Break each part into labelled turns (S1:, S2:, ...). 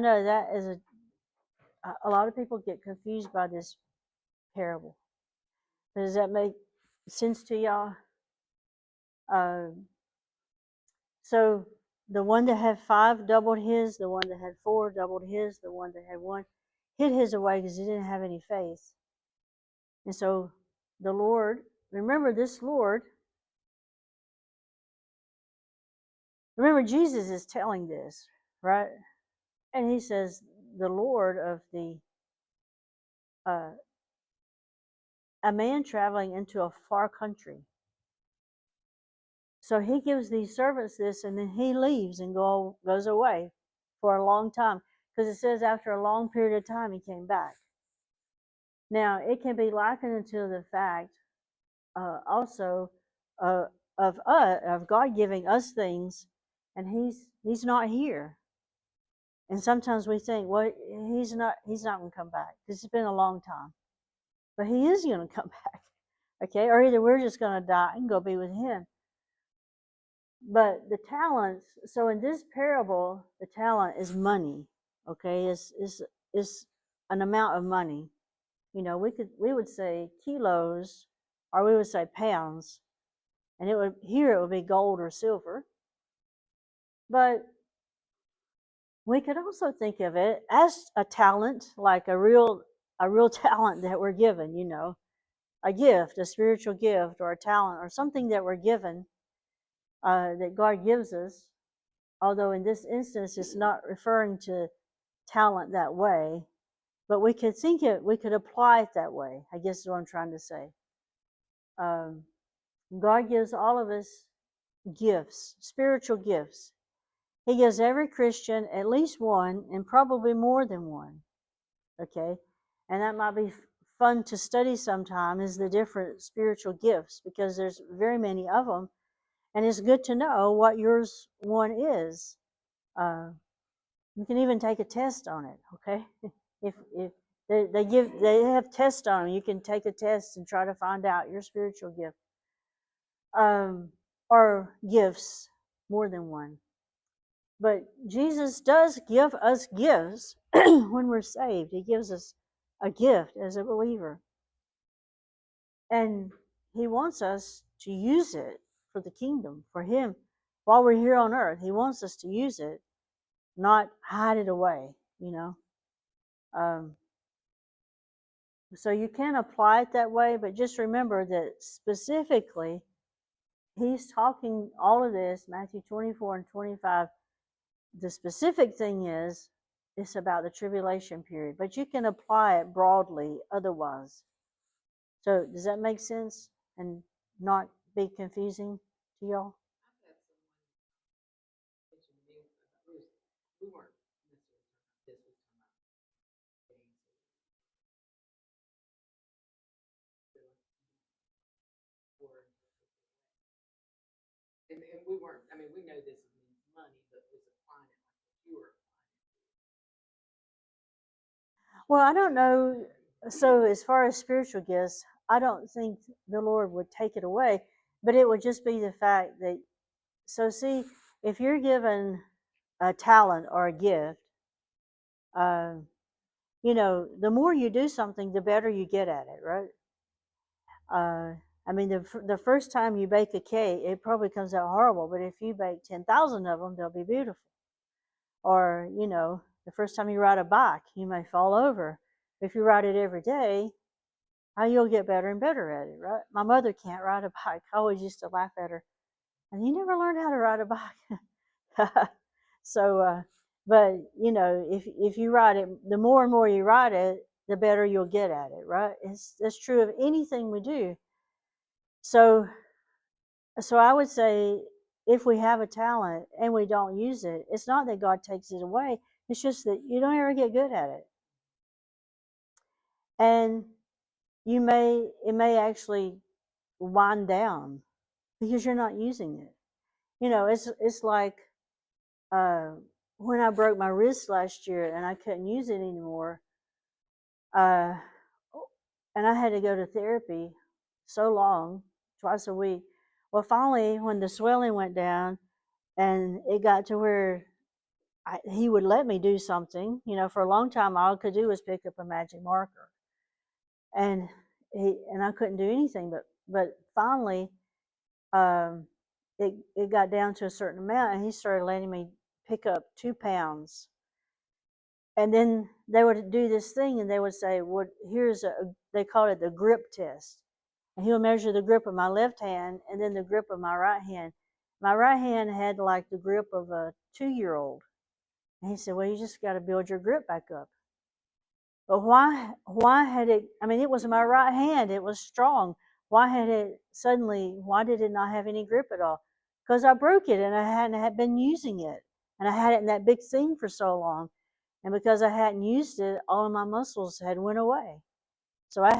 S1: I know that is a lot of people get confused by this parable. Does that make sense to y'all? So the one that had 5 doubled his, the one that had 4 doubled his, the one that had 1 hid his away because he didn't have any faith. And so the Lord, remember this Lord, remember Jesus is telling this, right? And he says, the Lord of a man traveling into a far country. So he gives these servants this, and then he leaves and goes away for a long time. Because it says after a long period of time, he came back. Now, it can be likened to the fact also of God giving us things, and he's not here. And sometimes we think, well, he's not going to come back because it's been a long time. But he is going to come back, okay? Or either we're just going to die and go be with him. But the talents, so in this parable, the talent is money, okay? It's an amount of money. You know, we would say kilos, or we would say pounds, and it would be gold or silver. But we could also think of it as a talent, like a real talent that we're given, you know, a gift, a spiritual gift, or a talent, or something that we're given, that God gives us. Although in this instance, it's not referring to talent that way, but we could we could apply it that way, I guess is what I'm trying to say. God gives all of us gifts, spiritual gifts. He gives every Christian at least one, and probably more than one. Okay? And that might be fun to study sometime, is the different spiritual gifts, because there's very many of them. And it's good to know what yours one is. You can even take a test on it, okay? If they have tests on them, you can take a test and try to find out your spiritual gift, or gifts, more than one. But Jesus does give us gifts when we're saved. He gives us a gift as a believer, and he wants us to use it for the kingdom, for him, while we're here on earth. He wants us to use it, not hide it away, you know. So you can apply it that way, but just remember that specifically, he's talking all of this, Matthew 24 and 25. The specific thing is, it's about the tribulation period, but you can apply it broadly otherwise. So does that make sense and not be confusing to y'all? Well, I don't know. So as far as spiritual gifts, I don't think the Lord would take it away, but it would just be the fact that, so see, if you're given a talent or a gift, you know, the more you do something, the better you get at it, right? I mean, the first time you bake a cake, it probably comes out horrible, but if you bake 10,000 of them, they'll be beautiful. Or, you know, the first time you ride a bike, you may fall over. If you ride it every day, you'll get better and better at it, right? My mother can't ride a bike. I always used to laugh at her. And you never learned how to ride a bike. So, but, you know, if you ride it, the more and more you ride it, the better you'll get at it, right? It's true of anything we do. So I would say, if we have a talent and we don't use it, it's not that God takes it away. It's just that you don't ever get good at it. And it may actually wind down because you're not using it. You know, it's like when I broke my wrist last year and I couldn't use it anymore, and I had to go to therapy so long, twice a week. Well, finally, when the swelling went down and it got to where he would let me do something. For a long time, all I could do was pick up a magic marker, and I couldn't do anything. But finally, it got down to a certain amount, and he started letting me pick up 2 pounds. And then they would do this thing, and they would say, "Well, they call it the grip test." And he would measure the grip of my left hand and then the grip of my right hand. My right hand had like the grip of a 2-year-old. And he said, "Well, you just got to build your grip back up." But why had it, I mean, it was my right hand, it was strong. Why did it not have any grip at all? Because I broke it and I hadn't had been using it. And I had it in that big thing for so long. And because I hadn't used it, all of my muscles had went away. So I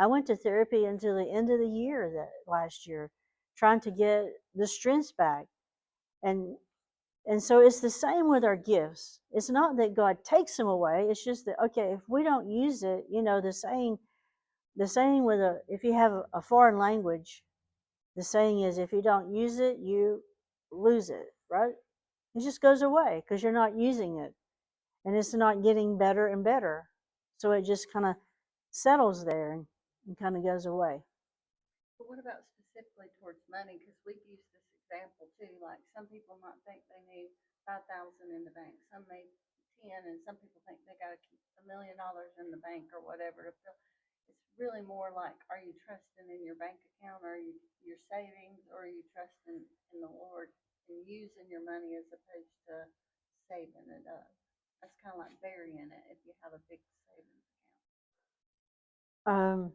S1: went to therapy until the end of the year last year, trying to get the strength back. And so it's the same with our gifts. It's not that God takes them away. It's just that, okay, if we don't use it, the saying if you have a foreign language, the saying is, if you don't use it, you lose it, right? It just goes away because you're not using it, and it's not getting better and better. So it just kind of settles there and kind of goes away.
S2: But what about specifically towards money? Because we've used this example too. Like some people might think they need 5,000 in the bank, some need 10, and some people think they got to keep $1 million in the bank or whatever to feel. It's really more like, are you trusting in your bank account, or are you your savings, or are you trusting in the Lord and using your money as opposed to saving it up? That's kind of like burying it if you have a big savings account.
S1: Um,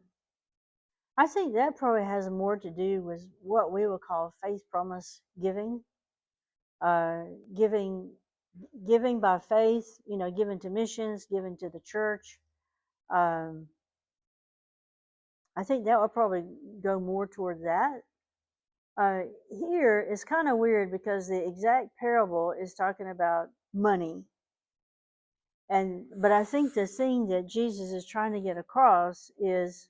S1: I think that probably has more to do with what we would call faith promise giving. Uh, giving giving by faith, giving to missions, giving to the church. Um, I think that would probably go more toward that. Here it's kind of weird because the exact parable is talking about money. But I think the thing that Jesus is trying to get across is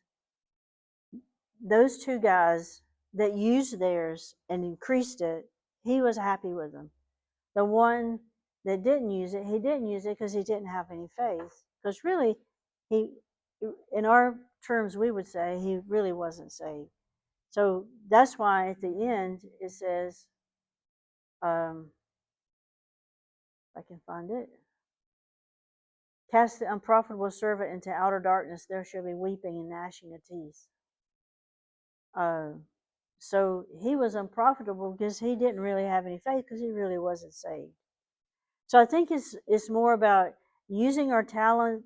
S1: those 2 guys that used theirs and increased it, he was happy with them. The one that didn't use it, he didn't use it because he didn't have any faith. Because really, he, in our terms, we would say he really wasn't saved. So that's why at the end it says, if I can find it, cast the unprofitable servant into outer darkness, there shall be weeping and gnashing of teeth. So he was unprofitable because he didn't really have any faith because he really wasn't saved. So I think it's more about using our talent,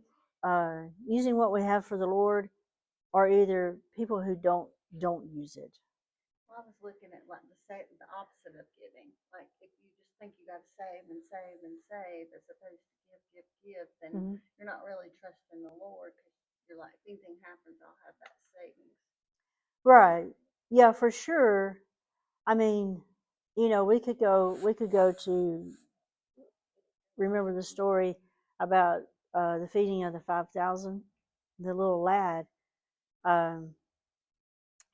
S1: using what we have for the Lord, or either people who don't use it.
S2: Well, I was looking at like the opposite of giving. Like if you just think you got to save and save and save as opposed to give, then you're not really trusting the Lord because you're like, if anything happens, I'll have that savings.
S1: Right. Yeah, for sure. I mean, we could go to remember the story about the feeding of the 5,000, the little lad.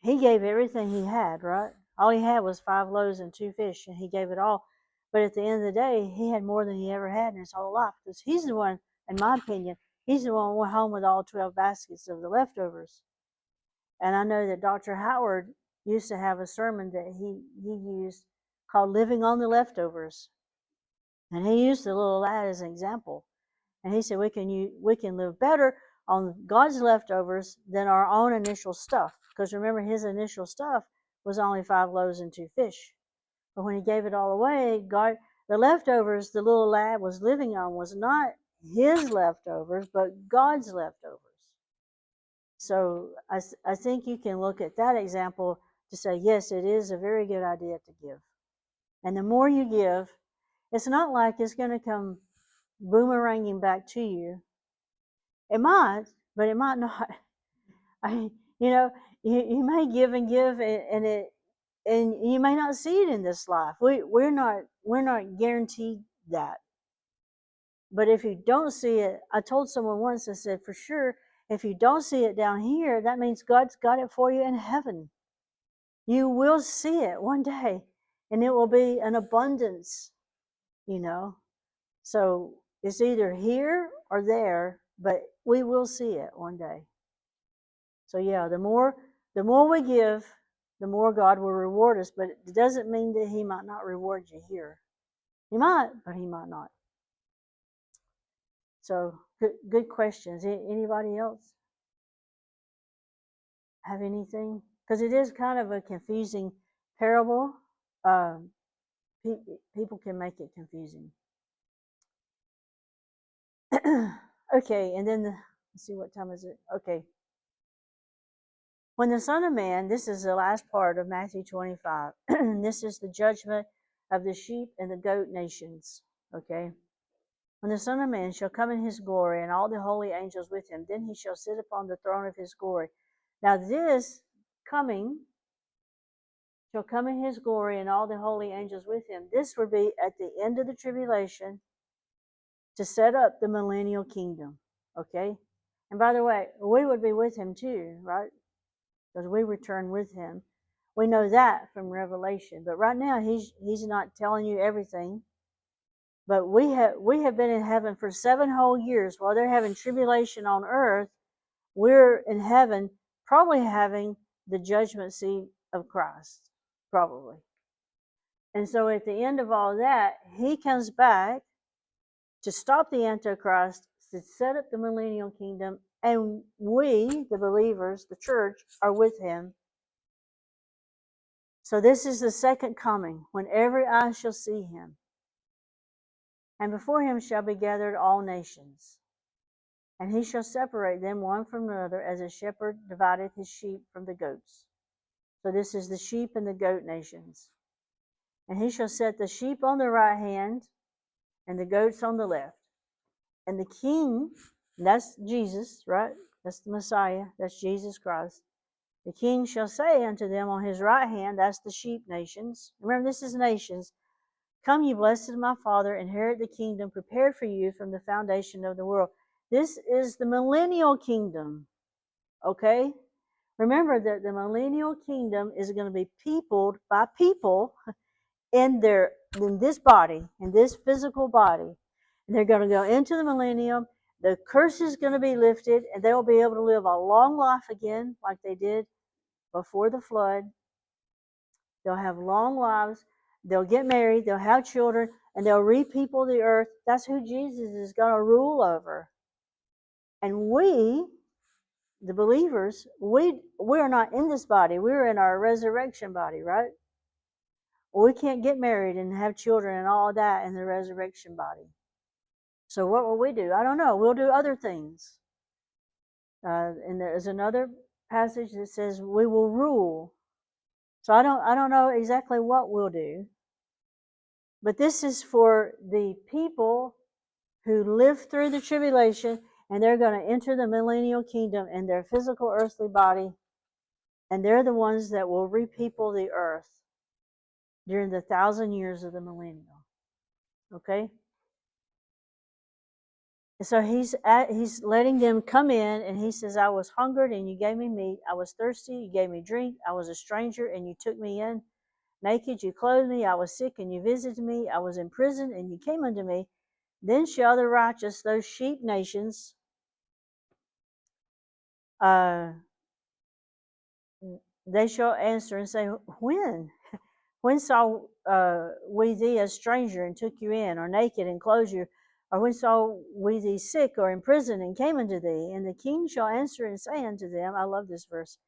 S1: He gave everything he had, right? All he had was 5 loaves and 2 fish, and he gave it all. But at the end of the day, he had more than he ever had in his whole life because he's the one, in my opinion, he's the one who went home with all 12 baskets of the leftovers. And I know that Dr. Howard used to have a sermon that he used called Living on the Leftovers. And he used the little lad as an example. And he said we can live better on God's leftovers than our own initial stuff. Because remember, his initial stuff was only 5 loaves and 2 fish. But when he gave it all away, the leftovers the little lad was living on was not his leftovers, but God's leftovers. So I think you can look at that example to say, yes, it is a very good idea to give. And the more you give, it's not like it's going to come boomeranging back to you. It might, but it might not. You may give and give, and you may not see it in this life. We're not guaranteed that. But if you don't see it, I told someone once, I said, for sure, if you don't see it down here, that means God's got it for you in heaven. You will see it one day, and it will be an abundance, So it's either here or there, but we will see it one day. So yeah, the more we give, the more God will reward us. But it doesn't mean that He might not reward you here. He might, but He might not. So good questions. Anybody else have anything? Because it is kind of a confusing parable. Um, people can make it confusing. Okay, and then let's see, what time is it? Okay. When the Son of Man, this is the last part of Matthew 25. This is the judgment of the sheep and the goat nations. Okay. When the Son of Man shall come in his glory, and all the holy angels with him, then he shall sit upon the throne of his glory. Now this coming shall come in his glory, and all the holy angels with him. This will be at the end of the tribulation to set up the millennial kingdom. Okay? And by the way, we would be with him too, right? Because we return with him. We know that from Revelation. But right now he's not telling you everything. But we have been in heaven for 7 whole years. While they're having tribulation on earth, we're in heaven probably having the judgment seat of Christ. Probably. And so at the end of all that, he comes back to stop the Antichrist, to set up the millennial kingdom, and we, the believers, the church, are with him. So this is the second coming, when every eye shall see him. And before him shall be gathered all nations. And he shall separate them one from another, as a shepherd divideth his sheep from the goats. So this is the sheep and the goat nations. And he shall set the sheep on the right hand, and the goats on the left. And the king, that's Jesus, right? That's the Messiah, that's Jesus Christ. The king shall say unto them on his right hand, that's the sheep nations. Remember, this is nations. Come, ye blessed of my Father, inherit the kingdom prepared for you from the foundation of the world. This is the millennial kingdom, okay? Remember that the millennial kingdom is going to be peopled by people in this body, in this physical body. And they're going to go into the millennium. The curse is going to be lifted, and they will be able to live a long life again, like they did before the flood. They'll have long lives. They'll get married. They'll have children, and they'll repeople the earth. That's who Jesus is going to rule over. And we, the believers, we are not in this body. We're in our resurrection body, right? We can't get married and have children and all that in the resurrection body. So what will we do? I don't know. We'll do other things. And there's another passage that says we will rule. So I don't know exactly what we'll do. But this is for the people who live through the tribulation, and they're going to enter the millennial kingdom in their physical earthly body, and they're the ones that will repeople the earth during the 1,000 years of the millennial. Okay? And so he's letting them come in, and he says, I was hungered and you gave me meat. I was thirsty, you gave me drink. I was a stranger and you took me in. Naked, you clothed me. I was sick and you visited me. I was in prison and you came unto me. Then shall the righteous, those sheep nations, they shall answer and say, when? When saw we thee a stranger and took you in, or naked and clothed you? Or when saw we thee sick or in prison and came unto thee? And the king shall answer and say unto them, I love this verse,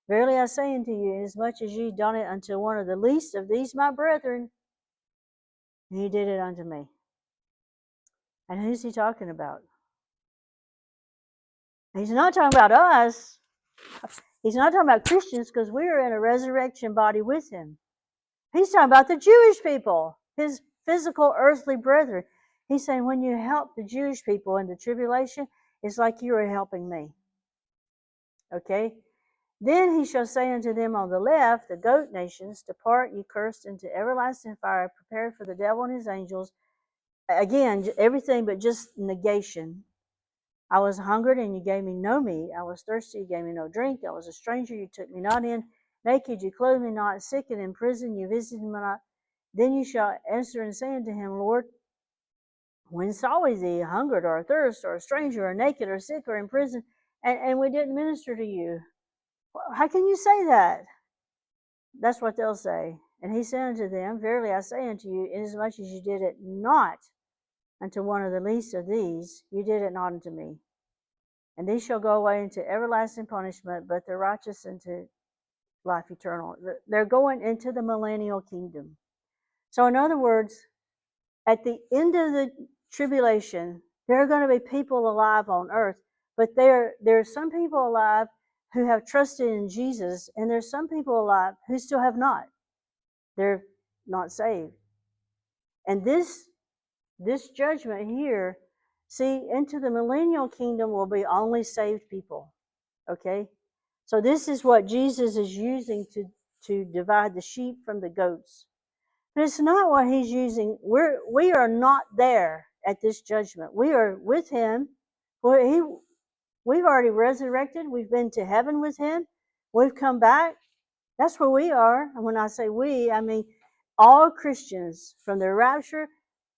S1: verily I say unto you, inasmuch as ye done it unto one of the least of these my brethren, ye did it unto me. And who's he talking about? He's not talking about us. He's not talking about Christians, because we are in a resurrection body with him. He's talking about the Jewish people, his physical earthly brethren. He's saying, when you help the Jewish people in the tribulation, it's like you are helping me. Okay? Then he shall say unto them on the left, the goat nations, depart, ye cursed, into everlasting fire, prepared for the devil and his angels. Again, everything but just negation. I was hungered, and you gave me no meat. I was thirsty, you gave me no drink. I was a stranger, you took me not in. Naked, you clothed me not. Sick and in prison, you visited me not. Then you shall answer and say unto him, Lord, when saw we thee hungered or athirst or a stranger or naked or sick or in prison, and we didn't minister to you? How can you say that? That's what they'll say. And he said unto them, Verily I say unto you, inasmuch as you did it not unto one of the least of these, you did it not unto me. And these shall go away into everlasting punishment, but the righteous into life eternal. They're going into the millennial kingdom. So in other words, at the end of the tribulation, there are going to be people alive on earth, but there are some people alive who have trusted in Jesus, and there's some people alive who still have not. They're not saved. And this judgment here, see, into the millennial kingdom will be only saved people. Okay? So this is what Jesus is using to divide the sheep from the goats. But it's not what he's using. We are not there at this judgment. We are with him. We've already resurrected. We've been to heaven with him. We've come back. That's where we are. And when I say we, I mean all Christians from the rapture,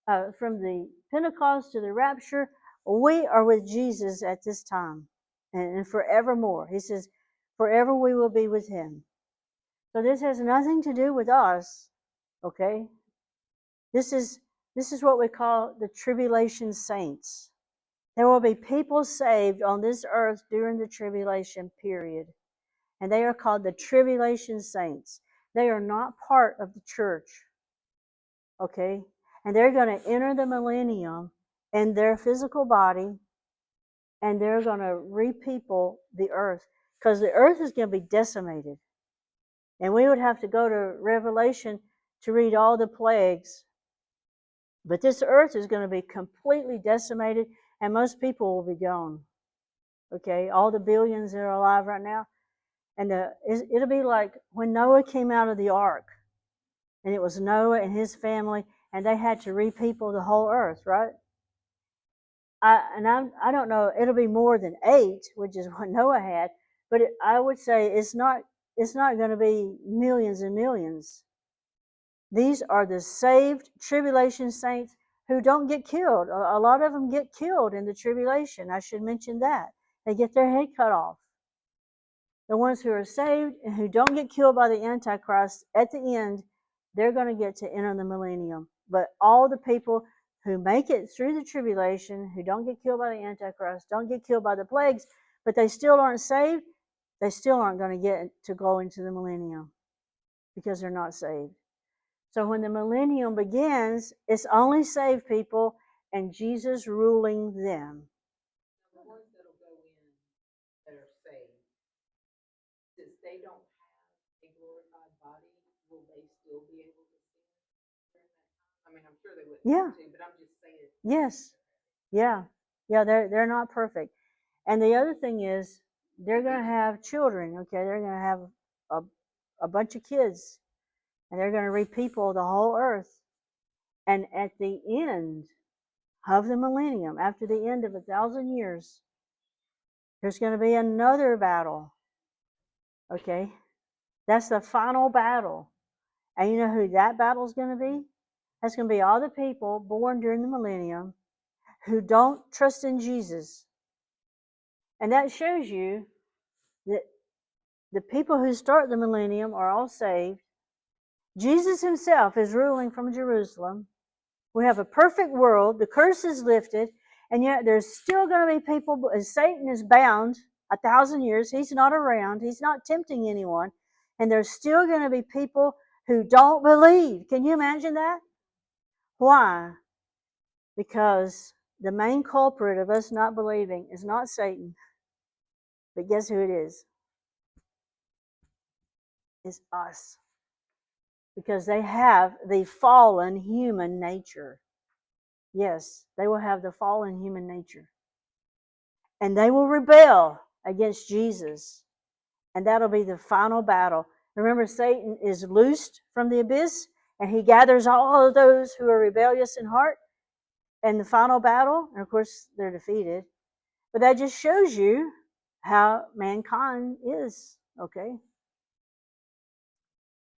S1: from the Pentecost to the rapture, we are with Jesus at this time and forevermore. He says, forever we will be with him. So this has nothing to do with us, okay? This is what we call the tribulation saints. There will be people saved on this earth during the tribulation period. And they are called the tribulation saints. They are not part of the church. Okay? And they're going to enter the millennium in their physical body, and they're going to repeople the earth, because the earth is going to be decimated. And we would have to go to Revelation to read all the plagues. But this earth is going to be completely decimated, and most people will be gone. Okay? All the billions that are alive right now. And it'll be like when Noah came out of the ark, and it was Noah and his family, and they had to repeople the whole earth, right? I don't know, it'll be more than 8, which is what Noah had, but I would say it's not going to be millions and millions. These are the saved tribulation saints who don't get killed. A lot of them get killed in the tribulation. I should mention that. They get their head cut off. The ones who are saved and who don't get killed by the Antichrist at the end, they're going to get to enter the millennium. But all the people who make it through the tribulation, who don't get killed by the Antichrist, don't get killed by the plagues, but they still aren't saved, they still aren't going to get to go into the millennium because they're not saved. So when the millennium begins, it's only saved people and Jesus ruling them.
S3: The ones that'll go in that are saved, since they don't have a glorified body, will they still be able to sin during that time? I mean, I'm sure they wouldn't
S1: Yeah.
S3: to, but I'm just saying.
S1: Yes. Yeah. Yeah, they're not perfect. And the other thing is, they're going to have children, okay? They're going to have a bunch of kids, and they're going to repeople the whole earth. And at the end of the millennium, after the end of 1,000 years, there's going to be another battle, okay? That's the final battle. And you know who that battle's going to be? That's going to be all the people born during the millennium who don't trust in Jesus. And that shows you that the people who start the millennium are all saved. Jesus himself is ruling from Jerusalem. We have a perfect world. The curse is lifted. And yet there's still going to be people, as Satan is bound 1,000 years. He's not around. He's not tempting anyone. And there's still going to be people who don't believe. Can you imagine that? Why? Because the main culprit of us not believing is not Satan. But guess who it is? It's us. Because they have the fallen human nature. Yes, they will have the fallen human nature. And they will rebel against Jesus. And that'll be the final battle. Remember, Satan is loosed from the abyss, and he gathers all of those who are rebellious in heart. And the final battle, and of course, they're defeated. But that just shows you how mankind is, okay?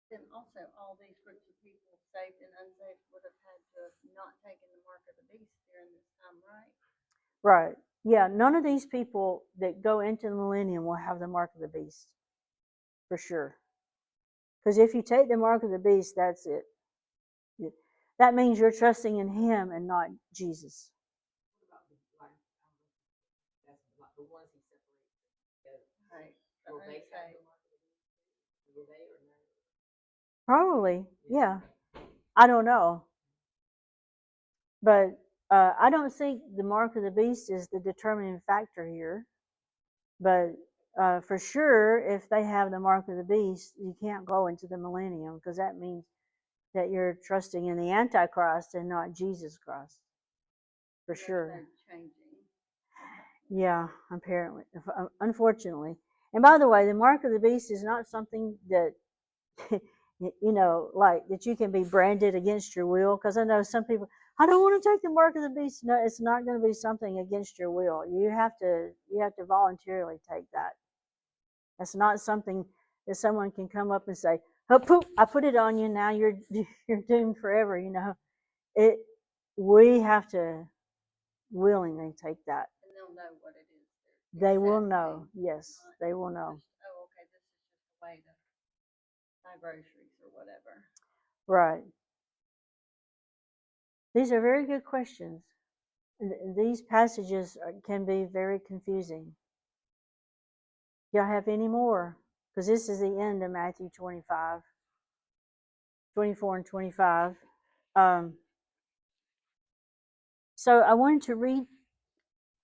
S2: Then also all these groups of people, saved and unsaved, would have had to have not taken the mark of the beast during during this time, right?
S1: Right. Yeah, none of these people that go into the millennium will have the mark of the beast, for sure. Because if you take the mark of the beast, that's it. That means you're trusting in him and not Jesus.
S3: What about the like, that's like the ones he separates together?
S2: Right.
S3: Will they have the mark of the beast? Will they or no?
S1: Probably, yeah. I don't know. But I don't think the mark of the beast is the determining factor here. But for sure, if they have the mark of the beast, you can't go into the millennium because that means that you're trusting in the Antichrist and not Jesus Christ. For sure.
S2: Changing.
S1: Yeah, apparently, unfortunately. And by the way, the mark of the beast is not something that like that you can be branded against your will. Because I know some people, I don't want to take the mark of the beast. No, it's not going to be something against your will. You have to voluntarily take that. That's not something that someone can come up and say, "Oh, poop! I put it on you. Now you're doomed forever." It. We have to willingly take that.
S2: And they'll know what it is.
S1: They will know. Yes, they will know.
S2: Oh, okay, this is just a way to buy groceries or whatever.
S1: Right. These are very good questions. These passages can be very confusing. Y'all have any more? Because this is the end of Matthew 25, 24 and 25. So I wanted to read,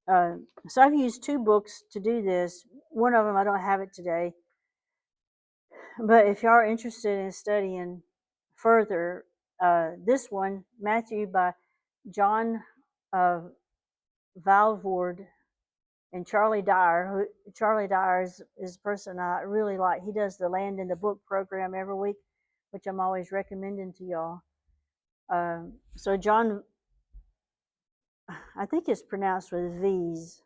S1: so I've used two books to do this. One of them, I don't have it today. But if y'all are interested in studying further, this one, Matthew by John Valvoord and Charlie Dyer. Charlie Dyer is a person I really like. He does the Land in the Book program every week, which I'm always recommending to y'all. So John, I think it's pronounced with V's,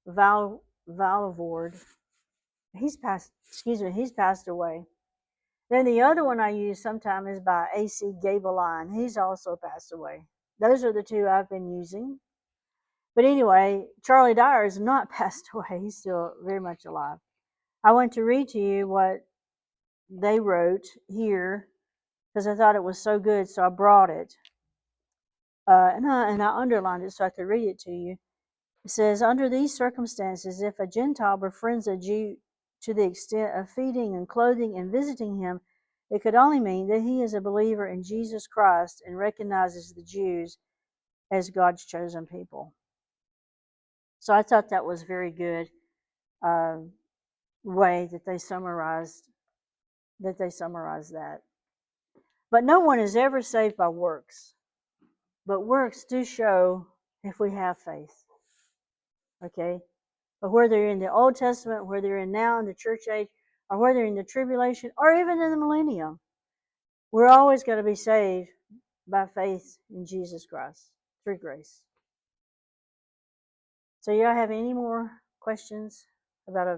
S1: Valvoord. He's passed away. Then the other one I use sometimes is by A.C. Gabeline. He's also passed away. Those are the two I've been using. But anyway, Charlie Dyer is not passed away. He's still very much alive. I want to read to you what they wrote here because I thought it was so good, so I brought it. And I underlined it so I could read it to you. It says, under these circumstances, if a Gentile befriends a Jew to the extent of feeding and clothing and visiting him, it could only mean that he is a believer in Jesus Christ and recognizes the Jews as God's chosen people. So I thought that was very good way that they summarized that. But no one is ever saved by works. But works do show if we have faith. Okay? But whether you're in the Old Testament, whether you're in now in the church age, or whether you're in the tribulation, or even in the millennium, we're always going to be saved by faith in Jesus Christ through grace. So y'all have any more questions about a